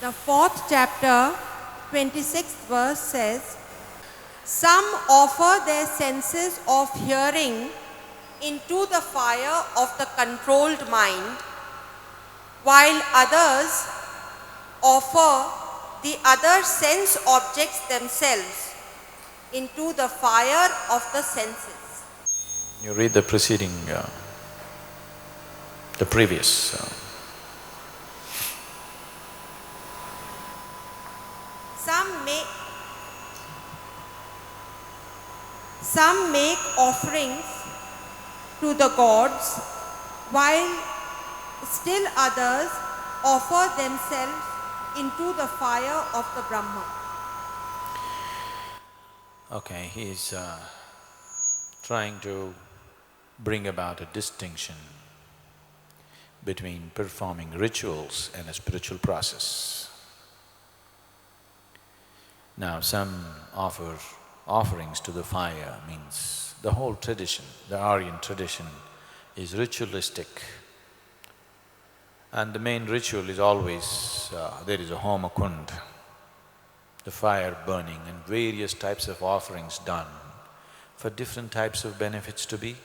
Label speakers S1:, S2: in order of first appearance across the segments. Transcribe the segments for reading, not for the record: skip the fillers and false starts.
S1: The 4th chapter, 26th verse says, some offer their senses of hearing into the fire of the controlled mind, while others offer the other sense objects themselves into the fire of the senses.
S2: You read the preceding, the previous.
S1: Some make offerings to the gods, while still others offer themselves into the fire of the Brahma.
S2: Okay, he's trying to bring about a distinction between performing rituals and a spiritual process. Now, some offer offerings to the fire, means the whole tradition, the Aryan tradition is ritualistic. And the main ritual is always, there is a homa kund, the fire burning and various types of offerings done for different types of benefits to be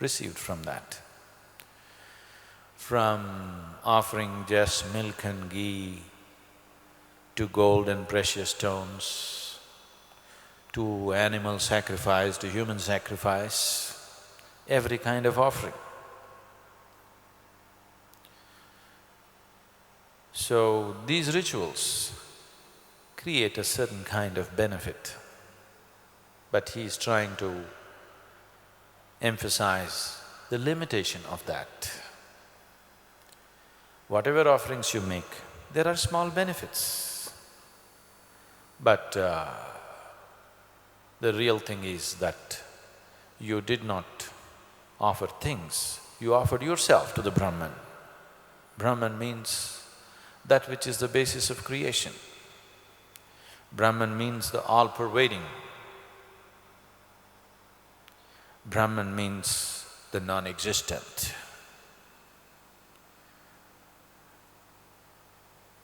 S2: received from that. From offering just milk and ghee to gold and precious stones, to animal sacrifice, to human sacrifice, every kind of offering. So, these rituals create a certain kind of benefit, but he is trying to emphasize the limitation of that. Whatever offerings you make, there are small benefits, but the real thing is that you did not offer things, you offered yourself to the Brahman. Brahman means that which is the basis of creation. Brahman means the all-pervading. Brahman means the non-existent.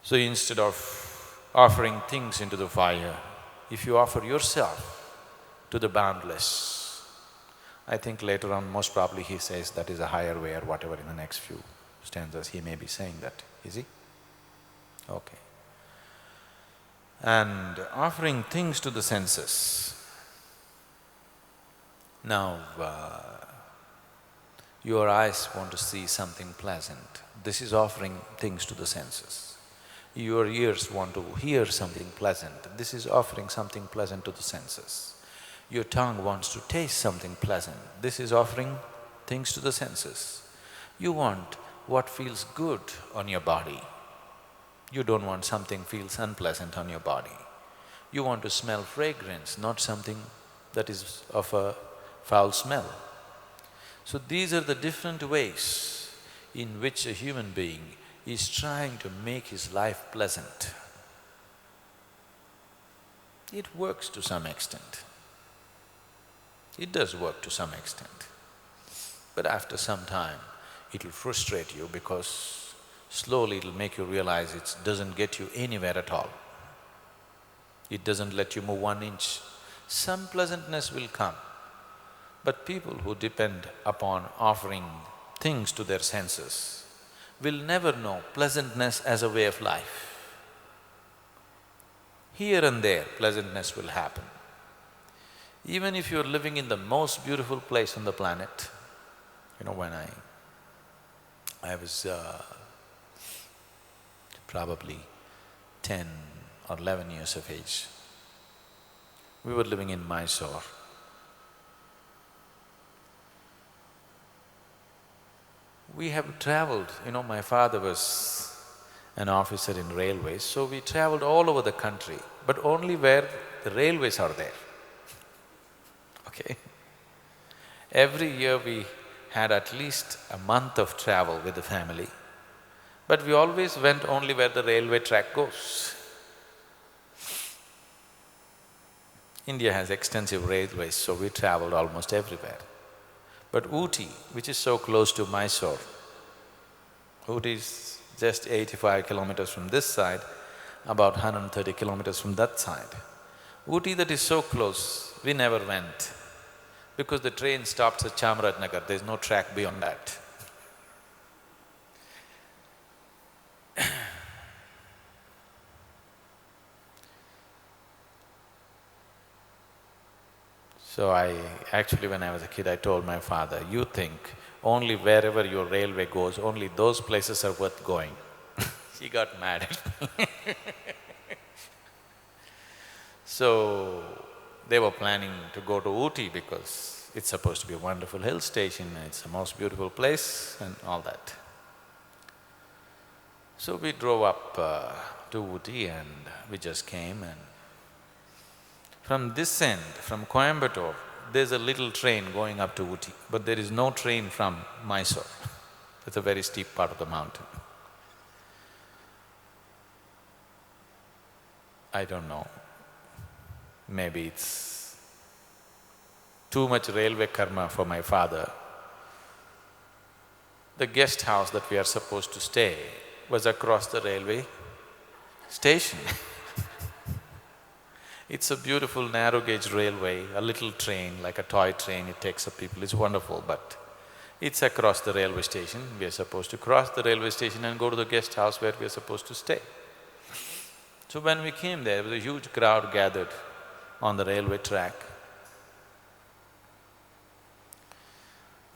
S2: So instead of offering things into the fire, if you offer yourself to the boundless, I think later on most probably he says that is a higher way or whatever in the next few stanzas he may be saying that, is he? Okay. And offering things to the senses. Now, your eyes want to see something pleasant, this is offering things to the senses. Your ears want to hear something pleasant, this is offering something pleasant to the senses. Your tongue wants to taste something pleasant, this is offering things to the senses. You want what feels good on your body. You don't want something feels unpleasant on your body. You want to smell fragrance, not something that is of a foul smell. So these are the different ways in which a human being is trying to make his life pleasant. It works to some extent. It does work to some extent. But after some time, it'll frustrate you because slowly it'll make you realize it doesn't get you anywhere at all. It doesn't let you move 1 inch. Some pleasantness will come, but people who depend upon offering things to their senses will never know pleasantness as a way of life. Here and there, pleasantness will happen. Even if you're living in the most beautiful place on the planet, you know, when I was probably 10 or 11 years of age, we were living in Mysore. We have traveled, you know, my father was an officer in railways, so we traveled all over the country, but only where the railways are there, okay? Every year we had at least a month of travel with the family, but we always went only where the railway track goes. India has extensive railways, so we traveled almost everywhere. But Ooty, which is so close to Mysore, Ooty is just 85 kilometers from this side, about 130 kilometers from that side. Ooty that is so close, we never went because the train stops at Chamarajanagar, there's no track beyond that. So actually when I was a kid, I told my father, you think only wherever your railway goes, only those places are worth going. He got mad at me. So, they were planning to go to Ooty because it's supposed to be a wonderful hill station, it's the most beautiful place and all that. So we drove up to Ooty and we just came, and from this end, from Coimbatore, there's a little train going up to Ooty, but there is no train from Mysore. It's a very steep part of the mountain. I don't know, maybe it's too much railway karma for my father. The guest house that we are supposed to stay was across the railway station. It's a beautiful narrow gauge railway, a little train, like a toy train, it takes up people, it's wonderful, but it's across the railway station. We are supposed to cross the railway station and go to the guest house where we are supposed to stay. So when we came there was a huge crowd gathered on the railway track.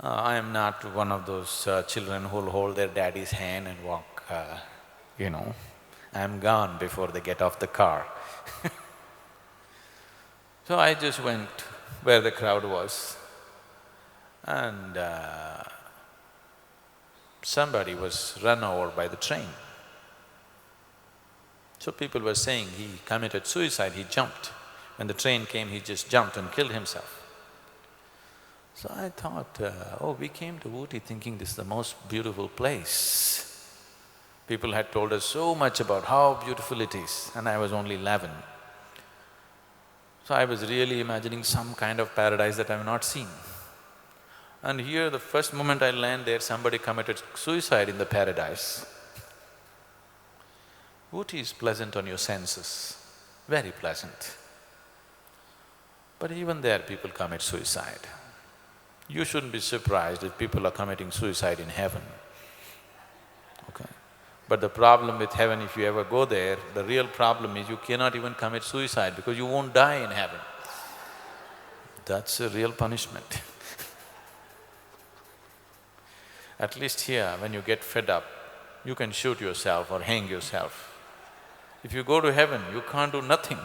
S2: I am not one of those children who'll hold their daddy's hand and walk, I'm gone before they get off the car. So I just went where the crowd was, and somebody was run over by the train. So people were saying he committed suicide, he jumped. When the train came, he just jumped and killed himself. So I thought, oh, we came to Ooty thinking this is the most beautiful place. People had told us so much about how beautiful it is, and I was only 11. So I was really imagining some kind of paradise that I've not seen. And here, the first moment I land there, somebody committed suicide in the paradise. Ooty is pleasant on your senses, very pleasant. But even there, people commit suicide. You shouldn't be surprised if people are committing suicide in heaven, okay? But the problem with heaven, if you ever go there, the real problem is you cannot even commit suicide because you won't die in heaven. That's a real punishment. At least here, when you get fed up, you can shoot yourself or hang yourself. If you go to heaven, you can't do nothing.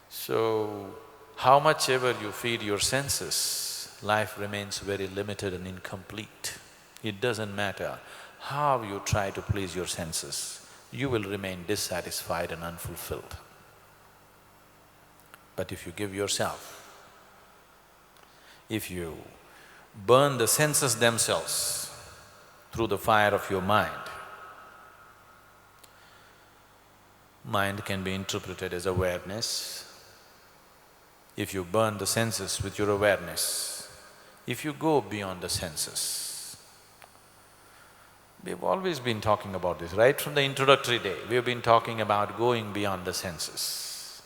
S2: So, how much ever you feed your senses, life remains very limited and incomplete. It doesn't matter how you try to please your senses, you will remain dissatisfied and unfulfilled. But if you give yourself, if you burn the senses themselves through the fire of your mind, mind can be interpreted as awareness. If you burn the senses with your awareness, if you go beyond the senses, we've always been talking about this, right from the introductory day, we've been talking about going beyond the senses.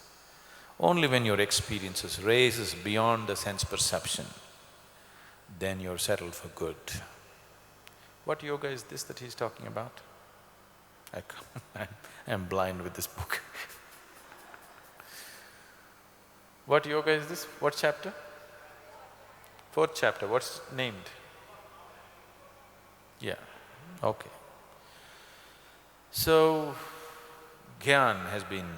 S2: Only when your experiences raises beyond the sense perception, then you're settled for good. What yoga is this that he's talking about? I'm blind with this book. What yoga is this? What chapter? Fourth chapter, what's it named? Yeah, okay. So, Gyan has been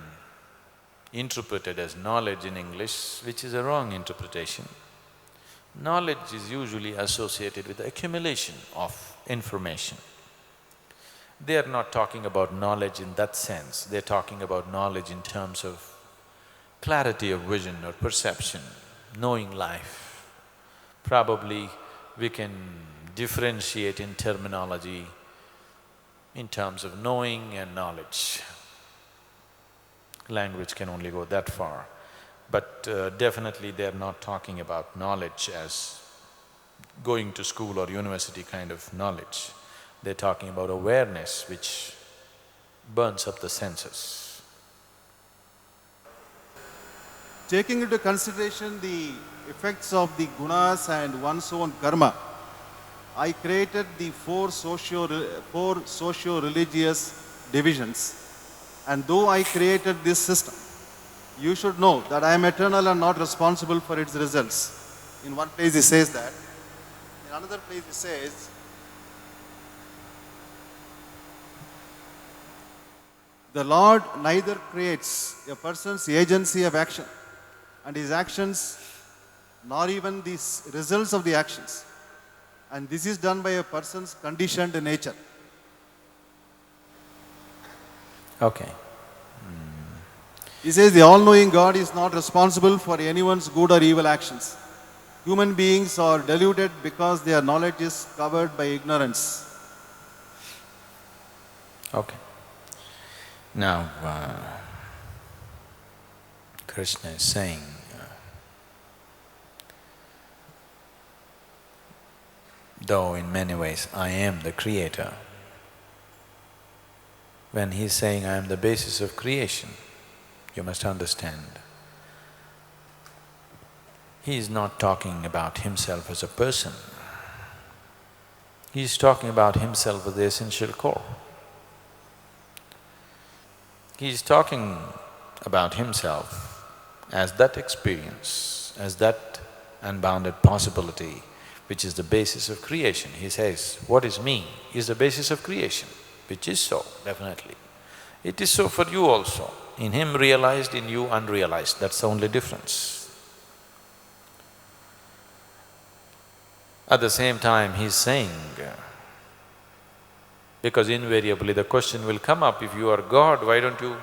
S2: interpreted as knowledge in English, which is a wrong interpretation. Knowledge is usually associated with the accumulation of information. They are not talking about knowledge in that sense, they're talking about knowledge in terms of clarity of vision or perception, knowing life. Probably we can differentiate in terminology in terms of knowing and knowledge. Language can only go that far, but definitely they're not talking about knowledge as going to school or university kind of knowledge. They're talking about awareness which burns up the senses.
S3: Taking into consideration the effects of the gunas and one's own karma, I created the four socio-religious divisions. And though I created this system, you should know that I am eternal and not responsible for its results. In one place he says that. In another place he says, the Lord neither creates a person's agency of action and his actions, nor even the results of the actions. And this is done by a person's conditioned nature.
S2: Okay.
S3: He says the all-knowing God is not responsible for anyone's good or evil actions. Human beings are deluded because their knowledge is covered by ignorance.
S2: Okay. Now, Krishna is saying, though in many ways I am the creator, when he's saying I am the basis of creation, you must understand, he is not talking about himself as a person. He is talking about himself as the essential core. He is talking about himself as that experience, as that unbounded possibility which is the basis of creation. He says, what is me is the basis of creation, which is so, definitely. It is so for you also. In him realized, in you unrealized, that's the only difference. At the same time, he's saying, because invariably the question will come up, if you are God, why don't you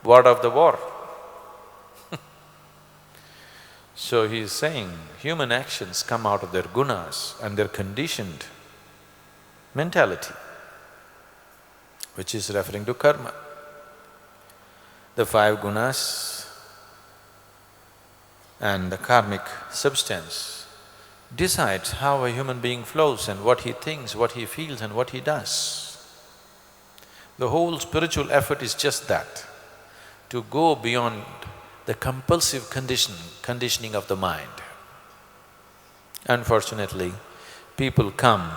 S2: ward off the war? So he is saying, human actions come out of their gunas and their conditioned mentality, which is referring to karma. The five gunas and the karmic substance decides how a human being flows and what he thinks, what he feels and what he does. The whole spiritual effort is just that, to go beyond the compulsive conditioning of the mind. Unfortunately, people come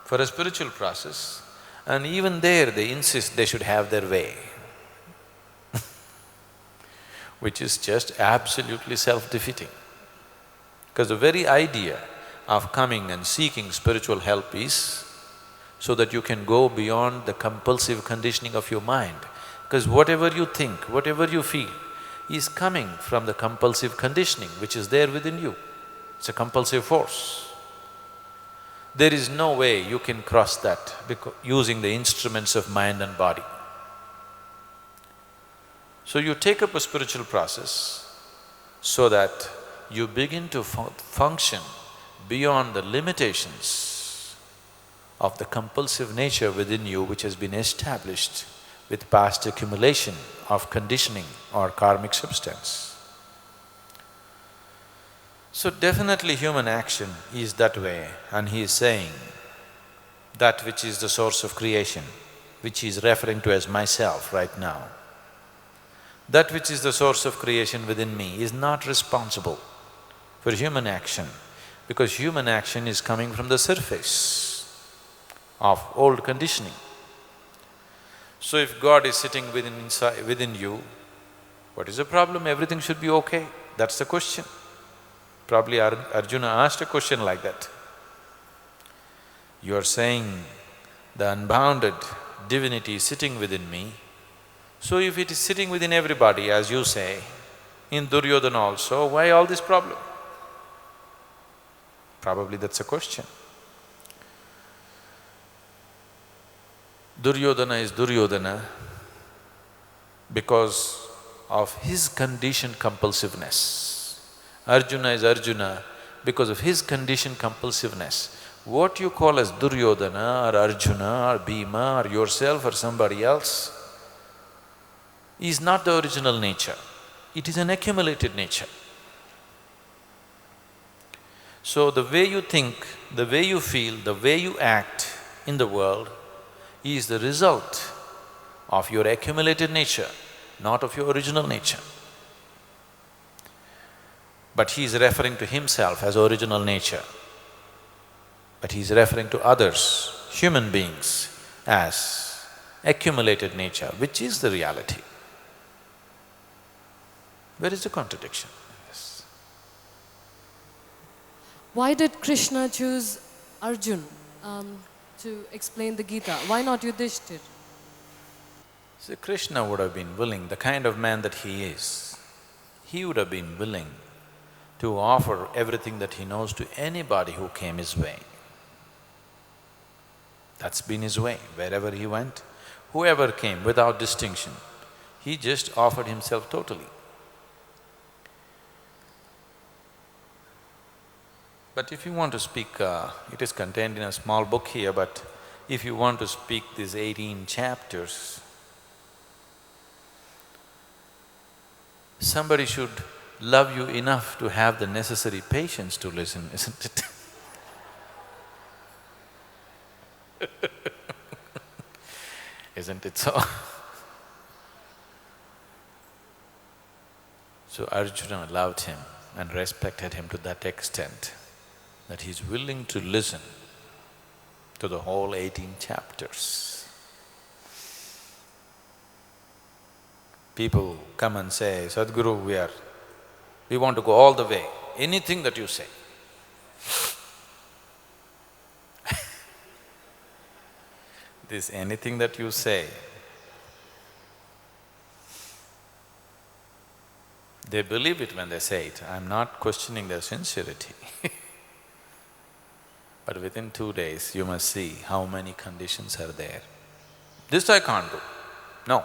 S2: for a spiritual process and even there they insist they should have their way, which is just absolutely self-defeating. Because the very idea of coming and seeking spiritual help is so that you can go beyond the compulsive conditioning of your mind. Because whatever you think, whatever you feel is coming from the compulsive conditioning which is there within you. It's a compulsive force. There is no way you can cross that using the instruments of mind and body. So you take up a spiritual process so that you begin to function beyond the limitations of the compulsive nature within you which has been established with past accumulation of conditioning or karmic substance. So definitely human action is that way, and he is saying that which is the source of creation, which he is referring to as myself right now, that which is the source of creation within me is not responsible for human action, because human action is coming from the surface of old conditioning. So if God is sitting within you, what is the problem? Everything should be okay. That's the question. Probably Arjuna asked a question like that. You are saying the unbounded divinity is sitting within me, so if it is sitting within everybody, as you say, in Duryodhana also, why all this problem? Probably that's a question. Duryodhana is Duryodhana because of his conditioned compulsiveness. Arjuna is Arjuna because of his conditioned compulsiveness. What you call as Duryodhana or Arjuna or Bhima or yourself or somebody else is not the original nature, it is an accumulated nature. So the way you think, the way you feel, the way you act in the world is the result of your accumulated nature, not of your original nature. But he is referring to himself as original nature. But he is referring to others, human beings, as accumulated nature, which is the reality. Where is the contradiction in this?
S4: Why did Krishna choose Arjun to explain the Gita? Why not Yudhishthir?
S2: See, Krishna would have been willing, the kind of man that he is, he would have been willing to offer everything that he knows to anybody who came his way. That's been his way, wherever he went, whoever came without distinction, he just offered himself totally. But if you want to speak, it is contained in a small book here, but if you want to speak these 18 chapters, somebody should love you enough to have the necessary patience to listen, isn't it? Isn't it so? So Arjuna loved him and respected him to that extent that he's willing to listen to the whole 18 chapters. People come and say, Sadhguru, we want to go all the way, anything that you say. This anything that you say, they believe it when they say it. I'm not questioning their sincerity. But within 2 days, you must see how many conditions are there. This I can't do. No,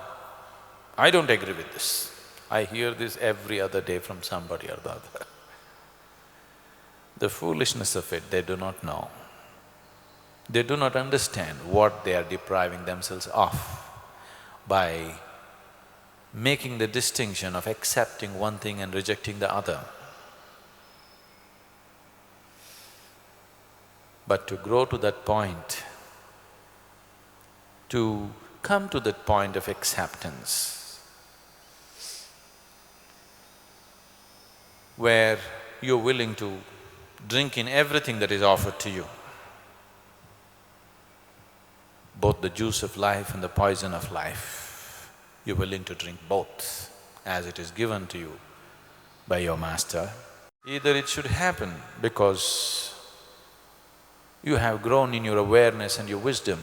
S2: I don't agree with this. I hear this every other day from somebody or the other. The foolishness of it, they do not know. They do not understand what they are depriving themselves of by making the distinction of accepting one thing and rejecting the other. But to grow to that point, to come to that point of acceptance, where you're willing to drink in everything that is offered to you, both the juice of life and the poison of life, you're willing to drink both as it is given to you by your master. Either it should happen because you have grown in your awareness and your wisdom,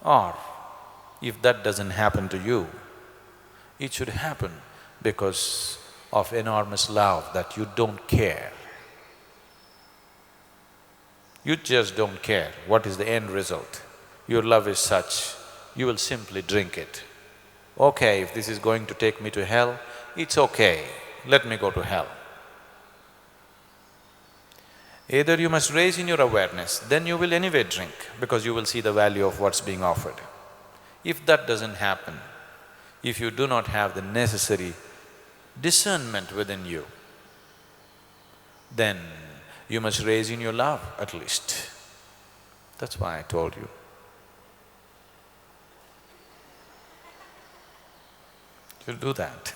S2: or if that doesn't happen to you, it should happen because of enormous love that you don't care. You just don't care what is the end result. Your love is such, you will simply drink it. Okay, if this is going to take me to hell, it's okay, let me go to hell. Either you must raise in your awareness, then you will anyway drink because you will see the value of what's being offered. If that doesn't happen, if you do not have the necessary discernment within you, then you must raise in your love at least. That's why I told you. You'll do that.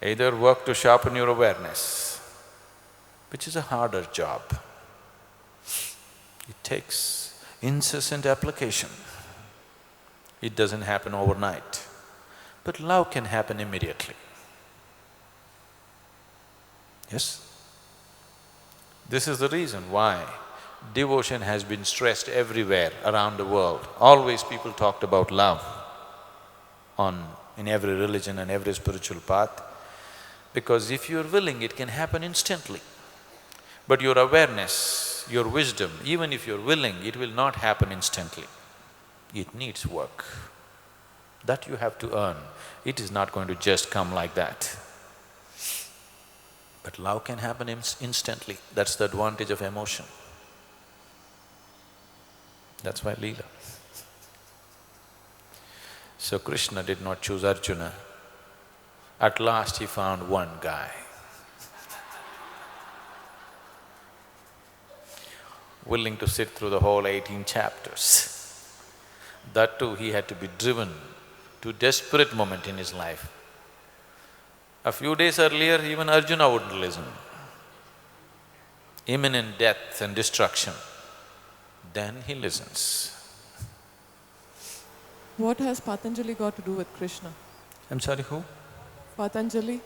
S2: Either work to sharpen your awareness, which is a harder job. It takes incessant application. It doesn't happen overnight. But love can happen immediately. Yes? This is the reason why devotion has been stressed everywhere around the world. Always people talked about love in every religion and every spiritual path, because if you're willing, it can happen instantly. But your awareness, your wisdom, even if you're willing, it will not happen instantly. It needs work. That you have to earn. It is not going to just come like that. But love can happen instantly. That's the advantage of emotion. That's why Leela. So Krishna did not choose Arjuna. At last he found one guy. willing to sit through the whole 18 chapters. That too, he had to be driven to desperate moment in his life. A few days earlier, even Arjuna wouldn't listen. Imminent death and destruction. Then he listens.
S5: What has Patanjali got to do with Krishna?
S2: I'm sorry, who?
S5: Patanjali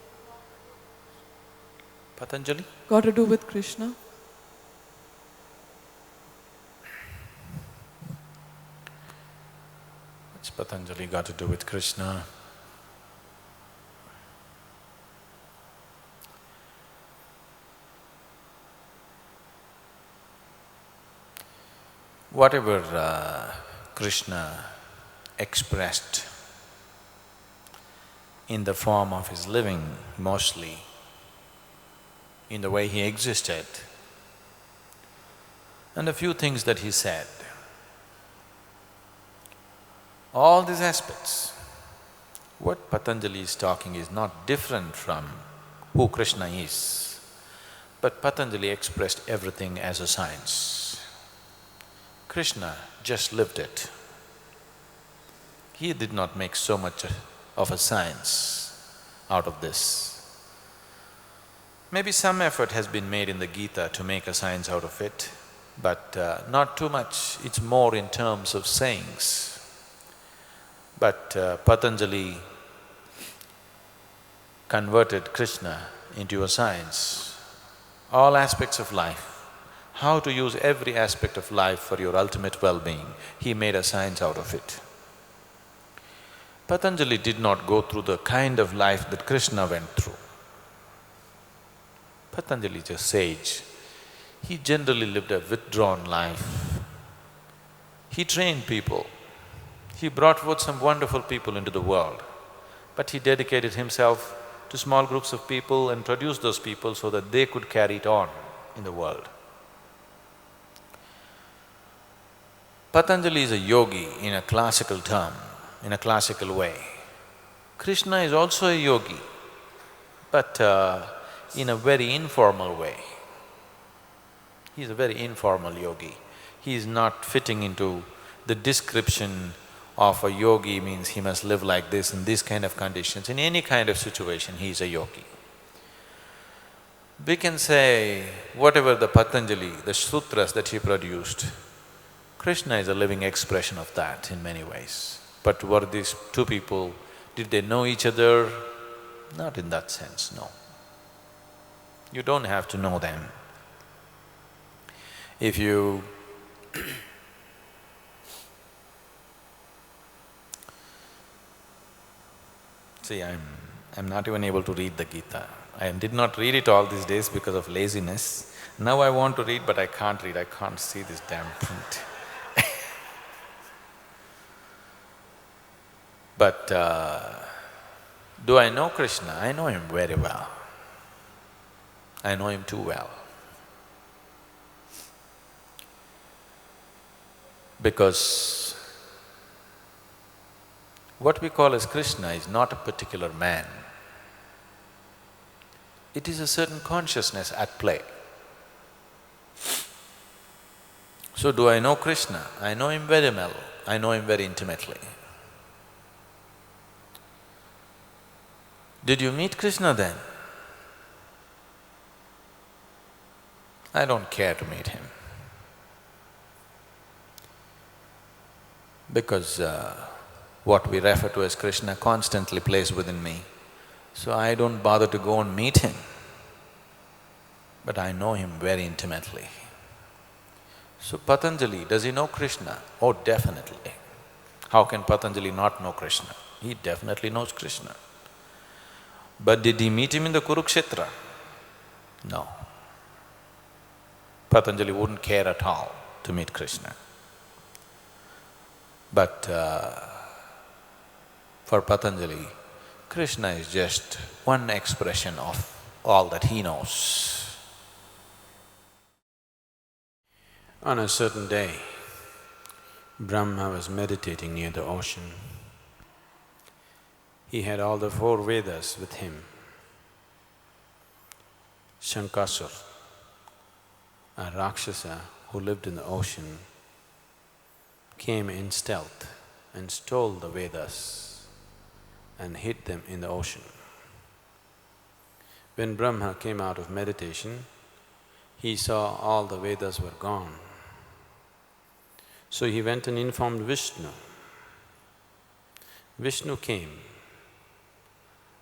S2: Patanjali?
S5: got to do with Krishna?
S2: What's Patanjali got to do with Krishna? Whatever Krishna expressed in the form of his living, mostly in the way he existed, and a few things that he said, all these aspects, what Patanjali is talking is not different from who Krishna is, but Patanjali expressed everything as a science. Krishna just lived it. He did not make so much of a science out of this. Maybe some effort has been made in the Gita to make a science out of it, but not too much, it's more in terms of sayings. But Patanjali converted Krishna into a science, all aspects of life. How to use every aspect of life for your ultimate well-being, he made a science out of it. Patanjali did not go through the kind of life that Krishna went through. Patanjali is a sage. He generally lived a withdrawn life. He trained people. He brought forth some wonderful people into the world, but he dedicated himself to small groups of people and produced those people so that they could carry it on in the world. Patanjali is a yogi in a classical term, in a classical way. Krishna is also a yogi, but in a very informal way. He is a very informal yogi. He is not fitting into the description of a yogi means he must live like this in these kind of conditions. In any kind of situation, he is a yogi. We can say whatever the Patanjali, the sutras that he produced, Krishna is a living expression of that in many ways. But were these two people, did they know each other? Not in that sense, no. You don't have to know them. If you see, I'm not even able to read the Gita. I did not read it all these days because of laziness. Now I want to read, but I can't read, I can't see this damn print. But do I know Krishna? I know him very well. I know him too well. Because what we call as Krishna is not a particular man. It is a certain consciousness at play. So do I know Krishna? I know him very well, I know him very intimately. Did you meet Krishna then? I don't care to meet him. Because what we refer to as Krishna constantly plays within me. So I don't bother to go and meet him, but I know him very intimately. So Patanjali, does he know Krishna? Oh, definitely. How can Patanjali not know Krishna? He definitely knows Krishna. But did he meet him in the Kurukshetra? No. Patanjali wouldn't care at all to meet Krishna. But for Patanjali, Krishna is just one expression of all that he knows. On a certain day, Brahma was meditating near the ocean. He had all the 4 Vedas with him. Shankasur, a Rakshasa
S6: who lived in the ocean, came in stealth and stole the Vedas and hid them in the ocean. When Brahma came out of meditation, he saw all the Vedas were gone. So he went and informed Vishnu. Vishnu came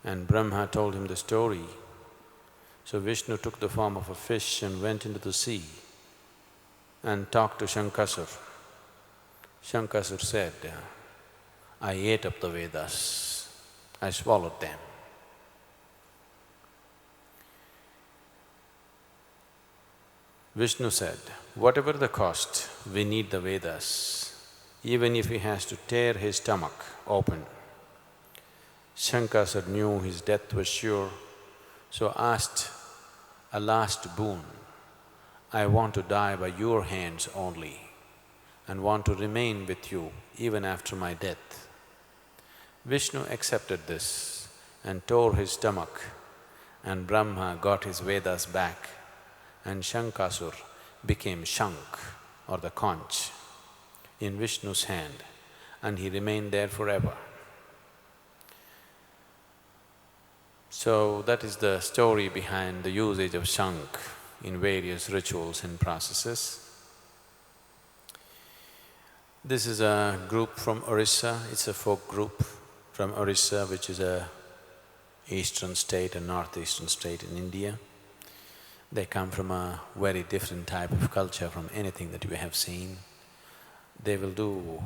S6: and Brahma told him the story. So Vishnu took the form of a fish and went into the sea and talked to Shankasur. Shankasur said, I ate up the Vedas, I swallowed them. Vishnu said, whatever the cost, we need the Vedas, even if he has to tear his stomach open. Shankasur knew his death was sure, so asked a last boon. I want to die by your hands only and want to remain with you even after my death. Vishnu accepted this and tore his stomach, and Brahma got his Vedas back, and Shankasur became Shank or the conch in Vishnu's hand, and he remained there forever. So that is the story behind the usage of Shank in various rituals and processes. This is a group from Orissa, it's a folk group from Orissa, which is a eastern state and northeastern state in India. They come from a very different type of culture from anything that we have seen. They will do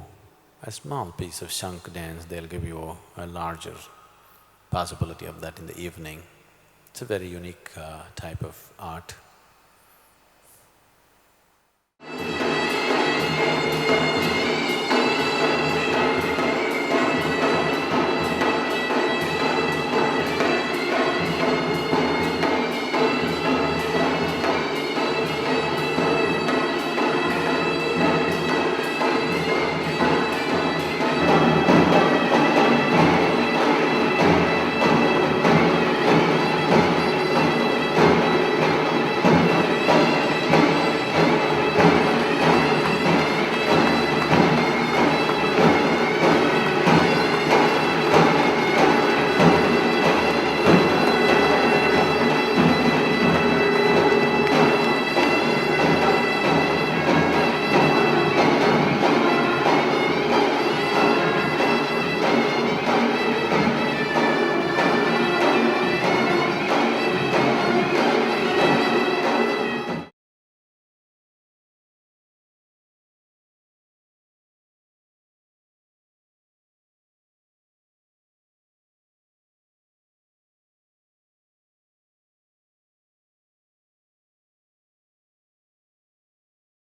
S6: a small piece of Shank dance, they'll give you a larger possibility of that in the evening. It's a very unique type of art.